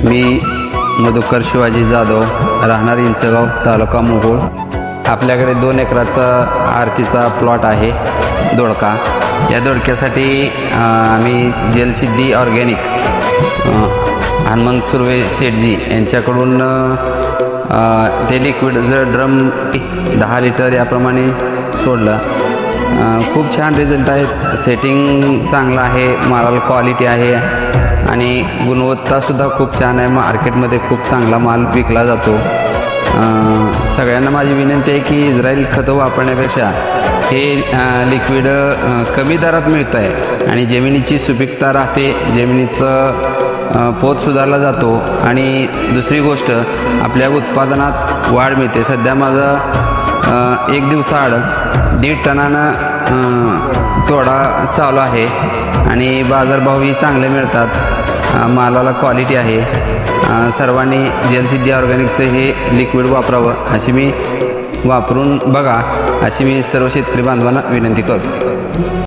मी मधुकर शिवाजी जाधव, राहणार इंचगाव, तालुका मोहोळ. आपल्याकडे 2 एकराचा आरतीचा प्लॉट आहे दोडका. या दोडक्यासाठी आम्ही जलसिद्धी ऑर्गॅनिक हनुमंत सुर्वे सेठजी यांच्याकडून ते लिक्विड जर ड्रम 10 लिटर याप्रमाणे सोडलं. खूप छान रिझल्ट आहेत. सेटिंग चांगलं आहे, मालाला क्वालिटी आहे आणि गुणवत्तासुद्धा खूप छान आहे. मार्केटमध्ये खूप चांगला माल विकला जातो. सगळ्यांना माझी विनंती आहे की इस्रायल खतं वापरण्यापेक्षा हे लिक्विड कमी दरात मिळतं आहे आणि जमिनीची सुपीकता राहते, जमिनीचं पोत सुधारला जातो आणि दुसरी गोष्ट आपल्या उत्पादनात वाढ मिळते. सध्या माझं 1 दिवसाआड 1.5 टनानं तोडा चालू आहे आणि बाजारभावही चांगले मिळतात. मालाला क्वालिटी आहे. सर्वांनी जलसिद्धी ऑर्गॅनिकचं हे लिक्विड वापरावं अशी मी वापरून बघा अशी मी सर्व शेतकरी बांधवांना विनंती करतो.